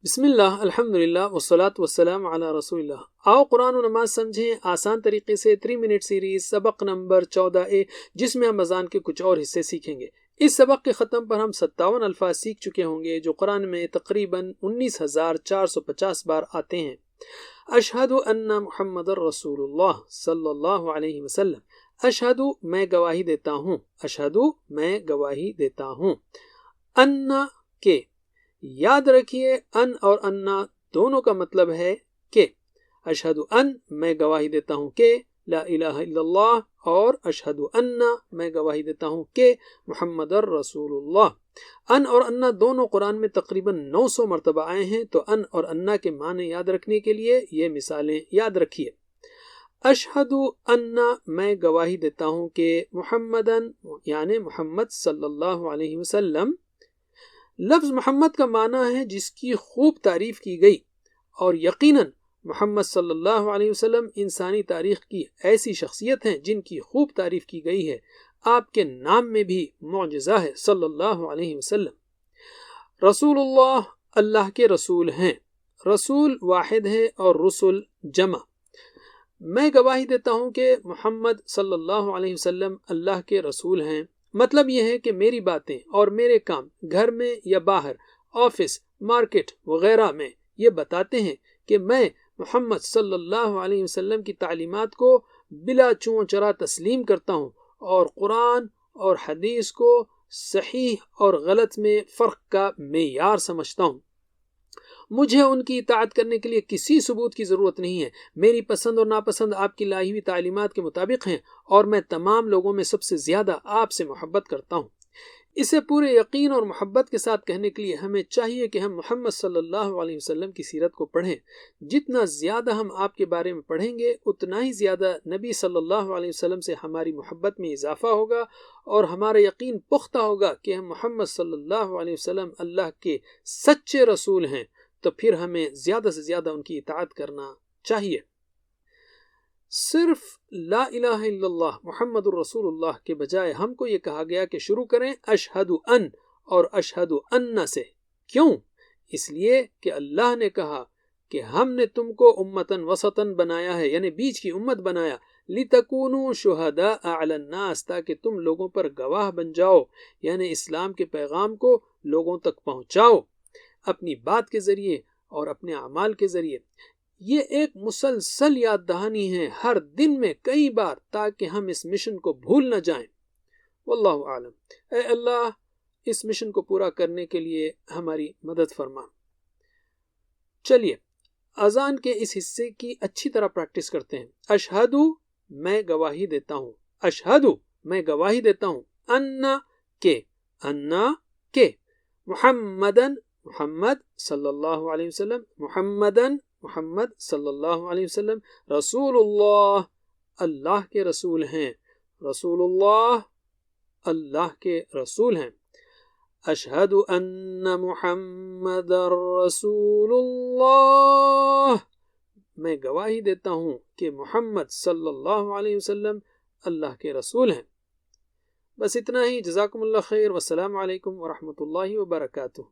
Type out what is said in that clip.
بسم اللہ الحمدللہ والصلاة والسلام علی رسول اللہ۔ آؤ قرآن و نماز سمجھیں آسان طریقے سے 3 منٹ سیریز سبق نمبر 14A، جس میں ہم اذان کے کچھ اور حصے سیکھیں گے۔ اس سبق کے ختم پر ہم 57 الفاظ سیکھ چکے ہوں گے جو قرآن میں تقریباً 19,450 بار آتے ہیں۔ اشہد ان محمد الرسول اللہ صلی اللہ علیہ وسلم۔ اشہد میں گواہی دیتا ہوں، اشہد میں گواہی دیتا ہوں۔ ان کے، یاد رکھیے ان اور انا دونوں کا مطلب ہے کہ۔ اشہد ان میں گواہی دیتا ہوں کہ لا الہ الا اللہ، اور اشہد ان میں گواہی دیتا ہوں کہ محمد الرسول اللہ۔ ان اور انا دونوں قرآن میں تقریباً 900 مرتبہ آئے ہیں، تو ان اور انا کے معنی یاد رکھنے کے لیے یہ مثالیں یاد رکھیے۔ اشہد ان میں گواہی دیتا ہوں کہ محمدن یعنی محمد صلی اللہ علیہ وسلم۔ لفظ محمد کا معنی ہے جس کی خوب تعریف کی گئی، اور یقیناً محمد صلی اللہ علیہ وسلم انسانی تاریخ کی ایسی شخصیت ہیں جن کی خوب تعریف کی گئی ہے۔ آپ کے نام میں بھی معجزہ ہے صلی اللہ علیہ وسلم۔ رسول اللہ اللہ کے رسول ہیں، رسول واحد ہے اور رسول جمع۔ میں گواہی دیتا ہوں کہ محمد صلی اللہ علیہ وسلم اللہ کے رسول ہیں، مطلب یہ ہے کہ میری باتیں اور میرے کام گھر میں یا باہر، آفس، مارکیٹ وغیرہ میں یہ بتاتے ہیں کہ میں محمد صلی اللہ علیہ وسلم کی تعلیمات کو بلا چون چرا تسلیم کرتا ہوں، اور قرآن اور حدیث کو صحیح اور غلط میں فرق کا معیار سمجھتا ہوں۔ مجھے ان کی اطاعت کرنے کے لیے کسی ثبوت کی ضرورت نہیں ہے۔ میری پسند اور ناپسند آپ کی لائی ہوئی تعلیمات کے مطابق ہیں، اور میں تمام لوگوں میں سب سے زیادہ آپ سے محبت کرتا ہوں۔ اسے پورے یقین اور محبت کے ساتھ کہنے کے لیے ہمیں چاہیے کہ ہم محمد صلی اللہ علیہ وسلم کی سیرت کو پڑھیں۔ جتنا زیادہ ہم آپ کے بارے میں پڑھیں گے، اتنا ہی زیادہ نبی صلی اللہ علیہ وسلم سے ہماری محبت میں اضافہ ہوگا، اور ہمارا یقین پختہ ہوگا کہ ہم محمد صلی اللہ علیہ وسلم اللہ کے سچے رسول ہیں۔ تو پھر ہمیں زیادہ سے زیادہ ان کی اطاعت کرنا چاہیے۔ صرف لا الہ الا اللہ محمد الرسول اللہ کے بجائے ہم کو یہ کہا گیا کہ شروع کریں اشہد ان اور اشہد ان سے۔ کیوں؟ اس لیے کہ اللہ نے کہا کہ ہم نے تم کو امتن وسطن بنایا ہے، یعنی بیچ کی امت بنایا، لِتَكُونُوا شُهَدَاءَ عَلَى النَّاسِ، تاکہ تم لوگوں پر گواہ بن جاؤ، یعنی اسلام کے پیغام کو لوگوں تک پہنچاؤ اپنی بات کے ذریعے اور اپنے اعمال کے ذریعے۔ یہ ایک مسلسل یاد دہانی ہے ہر دن میں کئی بار، تاکہ ہم اس مشن کو بھول نہ جائیں۔ واللہ عالم۔ اے اللہ اس مشن کو پورا کرنے کے لیے ہماری مدد فرما۔ چلیے اذان کے اس حصے کی اچھی طرح پریکٹس کرتے ہیں۔ اشہد میں گواہی دیتا ہوں، اشہد میں گواہی دیتا ہوں، انا کے، محمدن محمد صلی اللہ علیہ وسلم، محمدن محمد صلی اللہ علیہ وسلم، رسول اللہ اللہ کے رسول ہیں، رسول اللہ اللہ کے رسول ہیں۔ اشہد ان محمد رسول اللہ، میں گواہی دیتا ہوں کہ محمد صلی اللہ علیہ وسلم اللہ کے رسول ہیں۔ بس اتنا ہی۔ جزاکم اللہ خیر، والسلام علیکم ورحمۃ اللہ وبرکاتہ۔